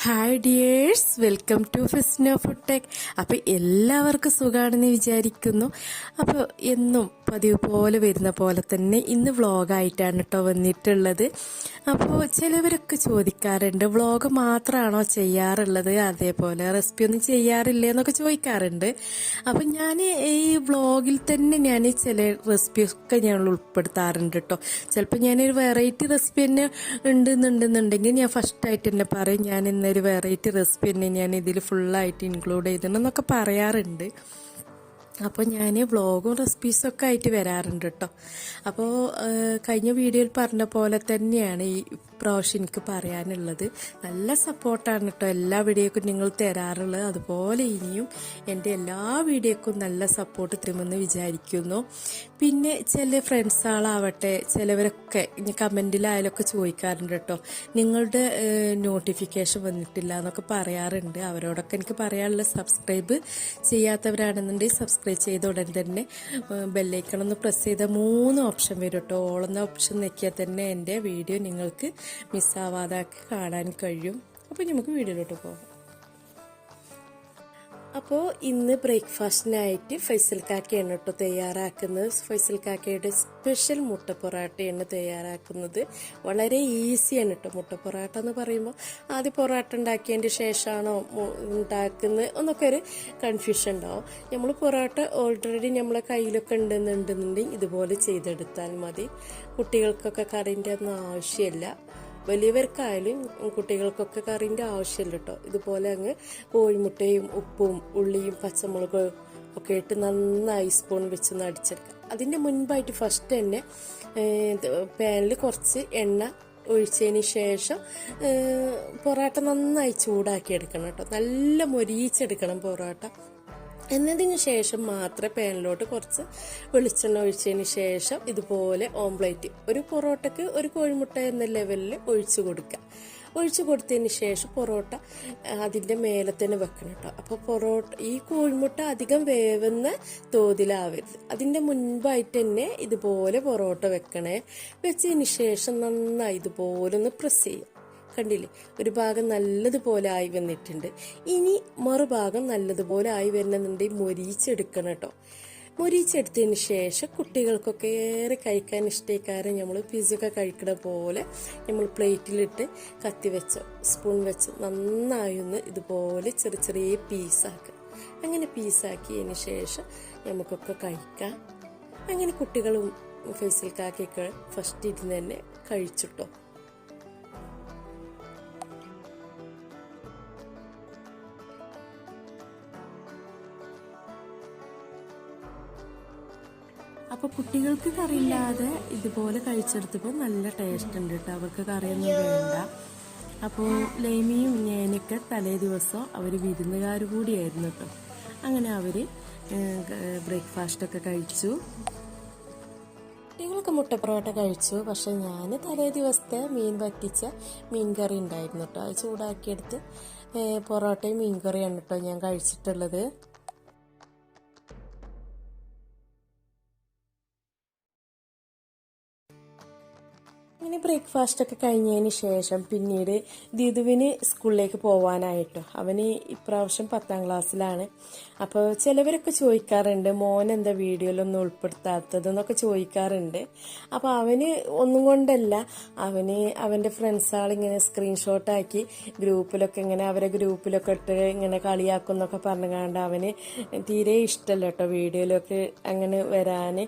Hi dears, welcome to Fascino food tech. അപ്പോൾ എല്ലാവർക്കും സുഖമാണെന്ന് വിചാരിക്കുന്നു. അപ്പോൾ എന്നും പതിവ് പോലെ വരുന്ന പോലെ തന്നെ ഇന്ന് വ്ളോഗായിട്ടാണ് കേട്ടോ വന്നിട്ടുള്ളത്. അപ്പോൾ ചിലവരൊക്കെ ചോദിക്കാറുണ്ട്, വ്ളോഗ് മാത്രമാണോ ചെയ്യാറുള്ളത്, അതേപോലെ റെസിപ്പി ഒന്നും ചെയ്യാറില്ലേ എന്നൊക്കെ ചോദിക്കാറുണ്ട്. അപ്പം ഞാൻ ഈ വ്ളോഗിൽ തന്നെ ഞാൻ ചില റെസിപ്പിയൊക്കെ ഞാൻ ഉൾപ്പെടുത്താറുണ്ട് കേട്ടോ. ചിലപ്പോൾ ഞാനൊരു വെറൈറ്റി റെസിപ്പി തന്നെ ഉണ്ടെന്നുണ്ടെങ്കിൽ ഞാൻ ഫസ്റ്റായിട്ട് തന്നെ പറയും, ഞാൻ ഇന്നൊരു വെറൈറ്റി റെസിപ്പി തന്നെ ഞാൻ ഇതിൽ ഫുള്ളായിട്ട് ഇൻക്ലൂഡ് ചെയ്തിട്ടുണ്ടെന്നൊക്കെ പറയാറുണ്ട്. അപ്പോൾ ഞാൻ വ്ളോഗും റെസിപ്പീസൊക്കെ ആയിട്ട് വരാറുണ്ട് കേട്ടോ. അപ്പോൾ കഴിഞ്ഞ വീഡിയോയിൽ പറഞ്ഞ പോലെ തന്നെയാണ് ഈ പ്രാവശ്യം എനിക്ക് പറയാനുള്ളത്. നല്ല സപ്പോർട്ടാണ് കേട്ടോ എല്ലാ വീഡിയോക്കും നിങ്ങൾ തരാറുള്ളത്. അതുപോലെ ഇനിയും എൻ്റെ എല്ലാ വീഡിയോക്കും നല്ല സപ്പോർട്ട് തരുമെന്ന് വിചാരിക്കുന്നു. പിന്നെ ചില ഫ്രണ്ട്സുകളാവട്ടെ, ചിലവരൊക്കെ കമൻറ്റിലായാലൊക്കെ ചോദിക്കാറുണ്ട് കേട്ടോ, നിങ്ങളുടെ നോട്ടിഫിക്കേഷൻ വന്നിട്ടില്ല എന്നൊക്കെ പറയാറുണ്ട്. അവരോടൊക്കെ എനിക്ക് പറയാനുള്ള, സബ്സ്ക്രൈബ് ചെയ്യാത്തവരാണെന്നുണ്ടെങ്കിൽ സബ്സ്ക്രൈബ് ചെയ്ത ഉടൻ തന്നെ ബെല്ലൈക്കൺ ഒന്ന് പ്രസ് ചെയ്താൽ 3 ഓപ്ഷൻ വരും കേട്ടോ. ഓൾ എന്ന ഓപ്ഷൻ നോക്കിയാൽ തന്നെ എൻ്റെ വീഡിയോ നിങ്ങൾക്ക് മിസ്സാവാതെ കാണാൻ കഴിയും. അപ്പോൾ നമുക്ക് വീഡിയോയിലോട്ട് പോകാം. അപ്പോൾ ഇന്ന് ബ്രേക്ക്ഫാസ്റ്റിനായിട്ട് ഫൈസൽ കാക്കയാണ് കേട്ടോ തയ്യാറാക്കുന്നത്. ഫൈസൽ കാക്കയുടെ സ്പെഷ്യൽ മുട്ട പൊറാട്ടയാണ് തയ്യാറാക്കുന്നത്. വളരെ ഈസിയാണ് കേട്ടോ. മുട്ട പൊറാട്ട എന്ന് പറയുമ്പോൾ ആദ്യം പൊറാട്ട ഉണ്ടാക്കിയതിൻ്റെ ശേഷമാണോ ഉണ്ടാക്കുന്നത് എന്നൊക്കെ ഒരു കൺഫ്യൂഷൻ ഉണ്ടാവും. നമ്മൾ പൊറാട്ട ഓൾറെഡി നമ്മളെ കയ്യിലൊക്കെ ഉണ്ടെന്നുണ്ടെന്നുണ്ടെങ്കിൽ ഇതുപോലെ ചെയ്തെടുത്താൽ മതി. കുട്ടികൾക്കൊക്കെ കറിൻ്റെ ഒന്നും ആവശ്യമില്ല. വലിയവർക്കായാലും കുട്ടികൾക്കൊക്കെ കറിൻ്റെ ആവശ്യമില്ല കേട്ടോ. ഇതുപോലെ അങ്ങ് കോഴിമുട്ടയും ഉപ്പും ഉള്ളിയും പച്ചമുളകും ഒക്കെ ഇട്ട് നന്നായി സ്പൂൺ വെച്ചൊന്ന് അടിച്ചെടുക്കാം. അതിൻ്റെ മുൻപായിട്ട് ഫസ്റ്റ് തന്നെ പാനിൽ കുറച്ച് എണ്ണ ഒഴിച്ചതിന് ശേഷം പൊറോട്ട നന്നായി ചൂടാക്കി എടുക്കണം കേട്ടോ. നല്ല മൊരിയിച്ചെടുക്കണം പൊറോട്ട. എന്നതിന് ശേഷം മാത്രമേ പാനിലോട്ട് കുറച്ച് വെളിച്ചെണ്ണ ഒഴിച്ചതിന് ശേഷം ഇതുപോലെ ഓംപ്ലേറ്റ്, ഒരു പൊറോട്ടയ്ക്ക് ഒരു കോഴിമുട്ട എന്ന ലെവലിൽ ഒഴിച്ചു കൊടുക്കുക. ഒഴിച്ചു കൊടുത്തതിന് ശേഷം പൊറോട്ട അതിൻ്റെ മേലെ തന്നെ വെക്കണം കേട്ടോ. അപ്പോൾ ഈ കോഴിമുട്ട അധികം വേവുന്ന തോതിലാവരുത്. അതിൻ്റെ മുൻപായിട്ട് തന്നെ ഇതുപോലെ പൊറോട്ട വെക്കണേ. വെച്ചതിന് ശേഷം നന്നായി ഇതുപോലെ ഒന്ന് പ്രസ് ചെയ്യുക. കണ്ടില്ലേ, ഒരു ഭാഗം നല്ലതുപോലെ ആയി വന്നിട്ടുണ്ട്. ഇനി മറുഭാഗം നല്ലതുപോലെ ആയി വരുന്നുണ്ടെങ്കിൽ മൊരിച്ചെടുക്കണം കേട്ടോ. മൊരിച്ചെടുത്തതിന് ശേഷം കുട്ടികൾക്കൊക്കെ ഏറെ കഴിക്കാൻ ഇഷ്ടക്കാരം നമ്മൾ പിസ്സയൊക്കെ കഴിക്കണ പോലെ നമ്മൾ പ്ലേറ്റിലിട്ട് കത്തി വെച്ചോ സ്പൂൺ വെച്ചോ നന്നായി ഒന്ന് ഇതുപോലെ ചെറിയ ചെറിയ പീസാക്കുക. അങ്ങനെ പീസാക്കിയതിന് ശേഷം നമുക്കൊക്കെ കഴിക്കാം. അങ്ങനെ കുട്ടികളും ഫൈസൽ കാക്കയൊക്കെ ഫസ്റ്റ് ഇരുന്ന് തന്നെ കഴിച്ചിട്ടോ. അപ്പോൾ കുട്ടികൾക്ക് കറിയില്ലാതെ ഇതുപോലെ കഴിച്ചെടുത്തപ്പോൾ നല്ല ടേസ്റ്റ് ഉണ്ട് കേട്ടോ. അവർക്ക് കറിയൊന്നും വേണ്ട. അപ്പോൾ ലൈമിയും ഞാനൊക്കെ തലേ ദിവസം അവർ വിരുന്നുകാർ കൂടിയായിരുന്നു കേട്ടോ. അങ്ങനെ അവർ ബ്രേക്ക്ഫാസ്റ്റൊക്കെ കഴിച്ചു. കുട്ടികൾക്ക് മുട്ട പൊറോട്ട കഴിച്ചു. പക്ഷെ ഞാൻ തലേ ദിവസത്തെ മീൻ വറ്റിച്ച മീൻ കറി ഉണ്ടായിരുന്നു കേട്ടോ. അത് ചൂടാക്കിയെടുത്ത് പൊറോട്ടയും മീൻ കറിയാണ് കേട്ടോ ഞാൻ കഴിച്ചിട്ടുള്ളത്. അങ്ങനെ ബ്രേക്ക്ഫാസ്റ്റ് ഒക്കെ കഴിഞ്ഞതിന് ശേഷം പിന്നീട് ദിദുവിന് സ്കൂളിലേക്ക് പോവാനായിട്ടോ. അവന് ഇപ്രാവശ്യം 10ാം ക്ലാസ്സിലാണ്. അപ്പോൾ ചിലവരൊക്കെ ചോദിക്കാറുണ്ട്, മോൻ എന്താ വീഡിയോയിലൊന്നും ഉൾപ്പെടുത്താത്തതെന്നൊക്കെ ചോദിക്കാറുണ്ട്. അപ്പോൾ അവന് ഒന്നും കൊണ്ടല്ല, അവൻ്റെ ഫ്രണ്ട്സുകളിങ്ങനെ സ്ക്രീൻഷോട്ടാക്കി ഗ്രൂപ്പിലൊക്കെ ഇങ്ങനെ അവരെ ഗ്രൂപ്പിലൊക്കെ ഇട്ട് ഇങ്ങനെ കളിയാക്കുന്നൊക്കെ പറഞ്ഞുകൊണ്ട് അവന് തീരെ ഇഷ്ടമല്ല കേട്ടോ വീഡിയോയിലൊക്കെ അങ്ങനെ വരാൻ.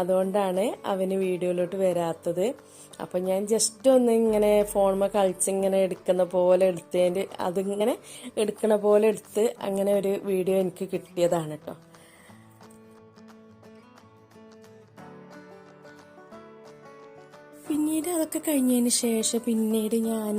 അതുകൊണ്ടാണ് അവന് വീഡിയോയിലോട്ട് വരാത്തത്. അപ്പം ഞാൻ ജസ്റ്റ് ഒന്ന് ഇങ്ങനെ ഫോണിൽ കളിച്ചിങ്ങനെ എടുക്കുന്ന പോലെ എടുത്തതിൻ്റെ അതിങ്ങനെ എടുക്കണ പോലെ എടുത്ത് അങ്ങനെ ഒരു വീഡിയോ എനിക്ക് കിട്ടിയതാണ് കേട്ടോ. പിന്നീട് അതൊക്കെ കഴിഞ്ഞതിന് ശേഷം പിന്നീട് ഞാൻ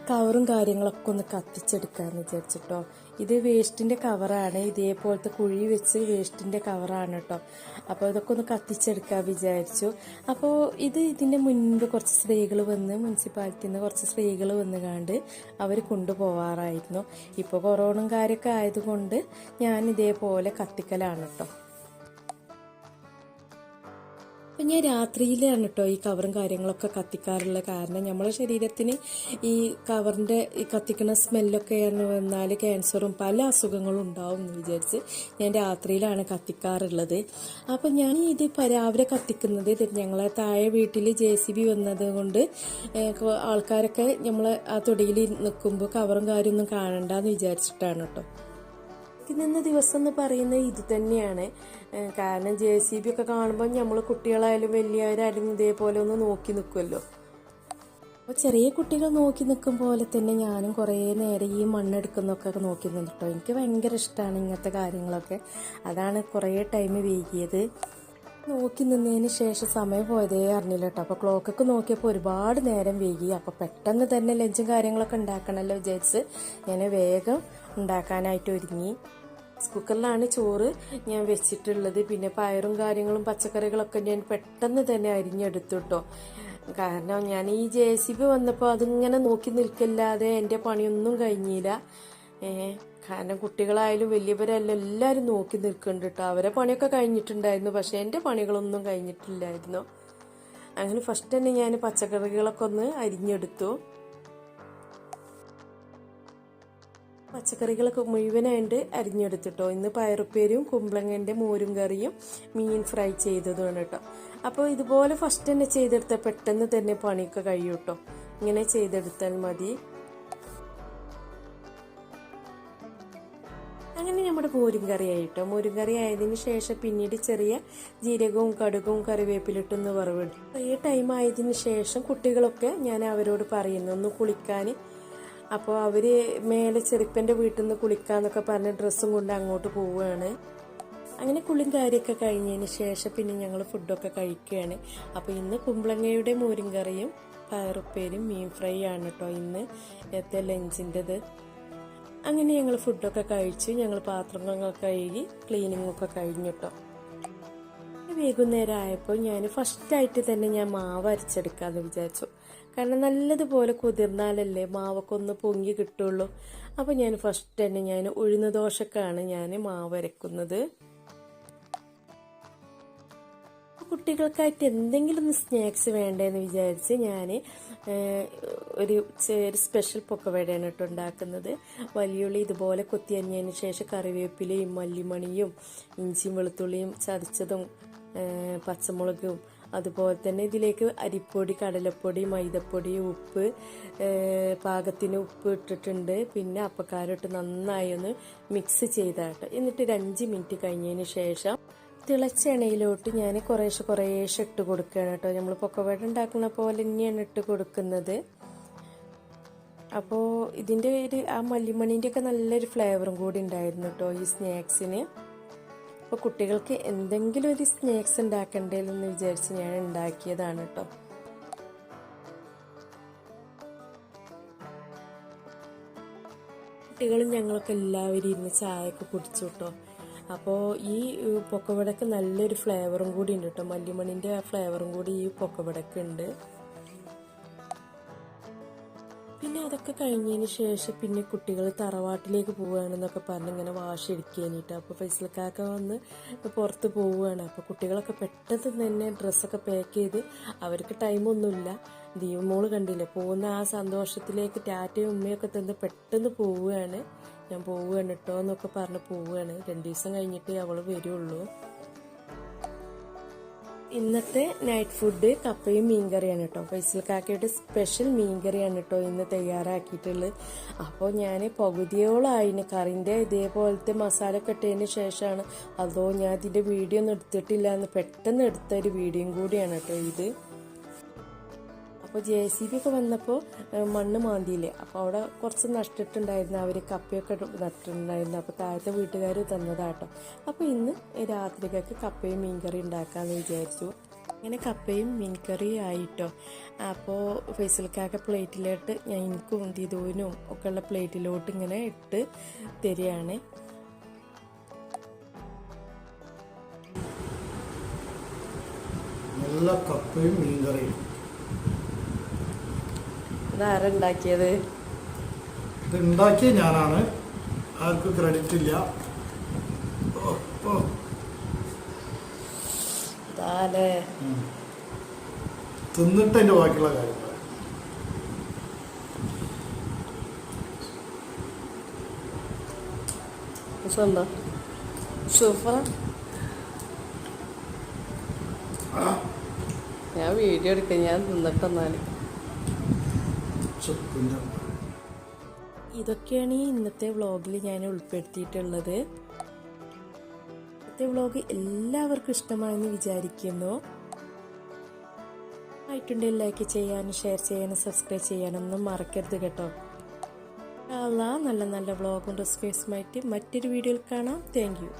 കവറും കാര്യങ്ങളൊക്കെ ഒന്ന് കത്തിച്ചെടുക്കാമെന്ന് വിചാരിച്ചിട്ടോ. ഇത് വേസ്റ്റിൻ്റെ കവറാണ്, ഇതേപോലത്തെ കുഴി വെച്ച് വേസ്റ്റിൻ്റെ കവറാണ് കേട്ടോ. അപ്പോൾ ഇതൊക്കെ ഒന്ന് കത്തിച്ചെടുക്കാൻ വിചാരിച്ചു. അപ്പോൾ ഇതിൻ്റെ മുൻപ് കുറച്ച് സ്ത്രീകൾ വന്ന്, മുനിസിപ്പാലിറ്റിയിൽ നിന്ന് കുറച്ച് സ്ത്രീകൾ വന്ന് കണ്ട് അവർ കൊണ്ടുപോവാറായിരുന്നു. ഇപ്പോൾ കൊറോണയും കാര്യമൊക്കെ ആയതുകൊണ്ട് ഞാൻ ഇതേപോലെ കത്തിക്കലാണ് കേട്ടോ. അപ്പം ഞാൻ രാത്രിയിലാണ് കേട്ടോ ഈ കവറും കാര്യങ്ങളൊക്കെ കത്തിക്കാറുള്ള കാരണം നമ്മളെ ശരീരത്തിന് ഈ കവറിൻ്റെ ഈ കത്തിക്കുന്ന സ്മെല്ലൊക്കെ വന്നാൽ ക്യാൻസറും പല അസുഖങ്ങളും ഉണ്ടാവും എന്ന് വിചാരിച്ച് ഞാൻ രാത്രിയിലാണ് കത്തിക്കാറുള്ളത്. അപ്പം ഞാൻ ഇത് രാവിലെ കത്തിക്കുന്നത് ഞങ്ങളെ താഴെ വീട്ടിൽ JCB വന്നത് കൊണ്ട് ആൾക്കാരൊക്കെ നമ്മൾ ആ തൊടിയിൽ നിൽക്കുമ്പോൾ കവറും കാര്യമൊന്നും കാണണ്ടെന്ന് വിചാരിച്ചിട്ടാണ് കേട്ടോ. നിന്ന ദിവസം എന്ന് പറയുന്നത് ഇത് തന്നെയാണ്. കാരണം JCB ഒക്കെ കാണുമ്പോൾ നമ്മൾ കുട്ടികളായാലും വലിയവരായാലും ഇതേപോലെ ഒന്ന് നോക്കി നിൽക്കുമല്ലോ. അപ്പോൾ ചെറിയ കുട്ടികൾ നോക്കി നിൽക്കും പോലെ തന്നെ ഞാനും കുറേ നേരം ഈ മണ്ണെടുക്കുന്നൊക്കെ നോക്കി നിന്നിട്ടോ. എനിക്ക് ഭയങ്കര ഇഷ്ടമാണ് ഇങ്ങനത്തെ കാര്യങ്ങളൊക്കെ. അതാണ് കുറേ ടൈം വൈകിയത്. നോക്കി നിന്നതിന് ശേഷം സമയം പോയതേ അറിഞ്ഞില്ല കേട്ടോ. അപ്പോൾ ക്ലോക്കൊക്കെ നോക്കിയപ്പോൾ ഒരുപാട് നേരം വൈകി. അപ്പോൾ പെട്ടെന്ന് തന്നെ ലഞ്ചും കാര്യങ്ങളൊക്കെ ഉണ്ടാക്കണമല്ലോ വിചാരിച്ച് ഞാൻ വേഗം ഉണ്ടാക്കാനായിട്ട് ഒരുങ്ങി. കുക്കറിലാണ് ചോറ് ഞാൻ വെച്ചിട്ടുള്ളത്. പിന്നെ പയറും കാര്യങ്ങളും പച്ചക്കറികളൊക്കെ ഞാൻ പെട്ടെന്ന് തന്നെ അരിഞ്ഞെടുത്തു കേട്ടോ. കാരണം ഞാൻ ഈ JCB വന്നപ്പോൾ അതിങ്ങനെ നോക്കി നിൽക്കില്ലാതെ എൻ്റെ പണിയൊന്നും കഴിഞ്ഞില്ല. കാരണം കുട്ടികളായാലും വലിയവരെല്ലാം എല്ലാവരും നോക്കി നിൽക്കുന്നുണ്ട് കേട്ടോ. അവരെ പണിയൊക്കെ കഴിഞ്ഞിട്ടുണ്ടായിരുന്നു, പക്ഷെ എൻ്റെ പണികളൊന്നും കഴിഞ്ഞിട്ടില്ലായിരുന്നു. അങ്ങനെ ഫസ്റ്റ് തന്നെ ഞാൻ പച്ചക്കറികളൊക്കെ ഒന്ന് അരിഞ്ഞെടുത്തു. പച്ചക്കറികളൊക്കെ മുഴുവനായിട്ട് അരിഞ്ഞെടുത്തിട്ടോ. ഇന്ന് പയറുപ്പേരും കുമ്പളങ്ങൻ്റെ മോരും കറിയും മീൻ ഫ്രൈ ചെയ്തതുമാണ് കേട്ടോ. അപ്പോൾ ഇതുപോലെ ഫസ്റ്റ് തന്നെ ചെയ്തെടുത്താൽ പെട്ടെന്ന് തന്നെ പണിയൊക്കെ കഴിയും കേട്ടോ. ഇങ്ങനെ ചെയ്തെടുത്താൽ മതി. അങ്ങനെ നമ്മുടെ മോരും കറി ആയിട്ടോ. മോരും കറി ആയതിന് ശേഷം പിന്നീട് ചെറിയ ജീരകവും കടുകും കറിവേപ്പിലിട്ടൊന്ന് വറവിടും. ഈ ടൈം ആയതിന് ശേഷം കുട്ടികളൊക്കെ ഞാൻ അവരോട് പറയുന്നു ഒന്ന് കുളിക്കാൻ. അപ്പോൾ അവർ മേലെ ചെറുപ്പൻ്റെ വീട്ടിൽ നിന്ന് കുളിക്കാന്നൊക്കെ പറഞ്ഞ് ഡ്രസ്സും കൊണ്ട് അങ്ങോട്ട് പോവുകയാണ്. അങ്ങനെ കുളിയും കാര്യമൊക്കെ കഴിഞ്ഞതിന് ശേഷം പിന്നെ ഞങ്ങൾ ഫുഡൊക്കെ കഴിക്കുകയാണ്. അപ്പോൾ ഇന്ന് കുമ്പളങ്ങയുടെ മോരും കറിയും പയറുപ്പേരും മീൻ ഫ്രൈ ആണ് കേട്ടോ ഇന്നത്തെ ലഞ്ചിൻ്റെത്. അങ്ങനെ ഞങ്ങൾ ഫുഡൊക്കെ കഴിച്ച് ഞങ്ങൾ പാത്രങ്ങളൊക്കെ കഴുകി ക്ലീനിങ്ങൊക്കെ കഴിഞ്ഞു കേട്ടോ. വൈകുന്നേരം ആയപ്പോൾ ഞാൻ ഫസ്റ്റായിട്ട് തന്നെ ഞാൻ മാവ് അരച്ചെടുക്കാമെന്ന് വിചാരിച്ചു. കാരണം നല്ലതുപോലെ കുതിർന്നാലല്ലേ മാവൊക്കെ ഒന്ന് പൊങ്ങി കിട്ടുള്ളൂ. അപ്പോൾ ഞാൻ ഫസ്റ്റ് തന്നെ ഞാൻ ഉഴുന്ന് ദോശക്കാണ് ഞാൻ മാവ് അരക്കുന്നത്. കുട്ടികൾക്കായിട്ട് എന്തെങ്കിലും ഒന്ന് സ്നാക്സ് വേണ്ടതെന്ന് വിചാരിച്ച് ഞാൻ ഒരു സ്പെഷ്യൽ പൊക്കവടയാണ് കേട്ടോ ഉണ്ടാക്കുന്നത്. വലിയുള്ളി ഇതുപോലെ കൊത്തി അരിഞ്ഞതിന് ശേഷം കറിവേപ്പിലയും മല്ലിമണിയും ഇഞ്ചിയും വെളുത്തുള്ളിയും ചതച്ചതും പച്ചമുളകും അതുപോലെ തന്നെ ഇതിലേക്ക് അരിപ്പൊടി കടലപ്പൊടി മൈദപ്പൊടി ഉപ്പ് പാകത്തിന് ഉപ്പ് ഇട്ടിട്ടുണ്ട്. പിന്നെ അപ്പക്കാരിട്ട് നന്നായി ഒന്ന് മിക്സ് ചെയ്താട്ടോ. എന്നിട്ട് ഒരു 5 മിനിറ്റ് കഴിഞ്ഞതിന് ശേഷം തിളച്ച എണ്ണയിലോട്ട് ഞാൻ കുറേശ്ശെ ഇട്ട് കൊടുക്കുകയാണ് കേട്ടോ. നമ്മൾ പൊക്കവട ഉണ്ടാക്കുന്ന പോലെ തന്നെയാണ് ഇട്ട് കൊടുക്കുന്നത്. അപ്പോൾ ഇതിൻ്റെ ആ മല്ലിമണീൻ്റെ ഒക്കെ നല്ലൊരു ഫ്ലേവറും കൂടി ഉണ്ടായിരുന്നു കേട്ടോ ഈ സ്നാക്സിന്. അപ്പോൾ കുട്ടികൾക്ക് എന്തെങ്കിലും ഒരു സ്നാക്സ് ഉണ്ടാക്കണ്ടേന്ന് വിചാരിച്ച് ഞാൻ ഉണ്ടാക്കിയതാണ് കേട്ടോ. കുട്ടികളും ഞങ്ങളൊക്കെ എല്ലാവരും ഇരുന്ന് ചായയൊക്കെ കുടിച്ചു കേട്ടോ. അപ്പോൾ ഈ പൊക്കവടക്ക് നല്ലൊരു ഫ്ലേവറും കൂടി ഉണ്ട് കേട്ടോ. മല്ലിമണിൻ്റെ ആ ഫ്ലേവറും കൂടി ഈ പൊക്കവടക്ക് ഉണ്ട്. പിന്നെ അതൊക്കെ കഴിഞ്ഞതിന് ശേഷം പിന്നെ കുട്ടികൾ തറവാട്ടിലേക്ക് പോവുകയാണെന്നൊക്കെ പറഞ്ഞ് ഇങ്ങനെ വാശിടിക്കാനിട്ട്. അപ്പോൾ ഫൈസൽക്കാക്ക വന്ന് പുറത്ത് പോവുകയാണ്. അപ്പോൾ കുട്ടികളൊക്കെ പെട്ടെന്ന് തന്നെ ഡ്രസ്സൊക്കെ പാക്ക് ചെയ്ത് അവർക്ക് ടൈമൊന്നുമില്ല. ദീപമോള് കണ്ടില്ലേ പോകുന്ന ആ സന്തോഷത്തിലേക്ക് ടാറ്റയും ഉമ്മയൊക്കെ തന്ന് പെട്ടെന്ന് പോവുകയാണ്. ഞാൻ പോവുകയാണ് കേട്ടോ എന്നൊക്കെ പറഞ്ഞ് പോവുകയാണ്. 2 ദിവസം കഴിഞ്ഞിട്ടേ അവൾ വരുള്ളൂ. ഇന്നത്തെ നൈറ്റ് ഫുഡ് കപ്പയും മീൻകറിയാണ് കേട്ടോ. ഫൈസൽ കാക്കയുടെ സ്പെഷ്യൽ മീൻകറിയാണ് കേട്ടോ ഇന്ന് തയ്യാറാക്കിയിട്ടുള്ളത്. അപ്പോൾ ഞാൻ പകുതിയോളായിന് കറിൻ്റെ ഇതേപോലത്തെ മസാല കെട്ടതിന് ശേഷമാണ് അതോ ഞാൻ ഇതിൻ്റെ വീഡിയോ ഒന്നും എടുത്തിട്ടില്ല എന്ന് പെട്ടെന്ന് എടുത്ത ഒരു വീഡിയോയും കൂടിയാണ് കേട്ടോ ഇത്. അപ്പോൾ JCB ഒക്കെ വന്നപ്പോൾ മണ്ണ് മാന്തിയില്ലേ, അപ്പോൾ അവിടെ കുറച്ച് നട്ടിട്ടുണ്ടായിരുന്നു. അവർ കപ്പയൊക്കെ നട്ടിട്ടുണ്ടായിരുന്നു. അപ്പോൾ താഴത്തെ വീട്ടുകാർ തന്നതാട്ടോ. അപ്പോൾ ഇന്ന് രാത്രിക്കൊക്കെ കപ്പയും മീൻകറി ഉണ്ടാക്കാമെന്ന് വിചാരിച്ചു. അങ്ങനെ കപ്പയും മീൻകറിയും ആയിട്ടോ. അപ്പോൾ ഫൈസൽക്കാക്ക പ്ലേറ്റിലോട്ട് ഞാൻ എനിക്കും ദിദുവിനും ഒക്കെ ഉള്ള പ്ലേറ്റിലോട്ട് ഇങ്ങനെ ഇട്ട് തരികയാണ്. നല്ല കപ്പയും മീൻകറിയും. ഇതാരുണ്ടാക്കിയത്? ഇത് ഉണ്ടാക്കിയ ഞാനാണ്, ആർക്കും ക്രെഡിറ്റ് ഇല്ല. അതെ തിന്നിട്ട് അതിന്റെ ബാക്കിയുള്ള കാര്യം പറയാം. രസമുണ്ടോ? സൂപ്പർ. ഞാൻ വീഡിയോ എടുക്കാം, ഞാൻ തിന്നിട്ടെന്നാല്. ഇതൊക്കെയാണ് ഈ ഇന്നത്തെ വ്ളോഗിൽ ഞാൻ ഉൾപ്പെടുത്തിയിട്ടുള്ളത്. ഇന്നത്തെ വ്ളോഗ് എല്ലാവർക്കും ഇഷ്ടമായെന്ന് വിചാരിക്കുന്നു. ആയിട്ടുണ്ടെങ്കിൽ ലൈക്ക് ചെയ്യാനും ഷെയർ ചെയ്യാനും സബ്സ്ക്രൈബ് ചെയ്യാനൊന്നും മറക്കരുത് കേട്ടോ. നല്ല നല്ല വ്ളോഗും റെസിപ്പീസുമായിട്ട് മറ്റൊരു വീഡിയോയിൽ കാണാം. Thank you.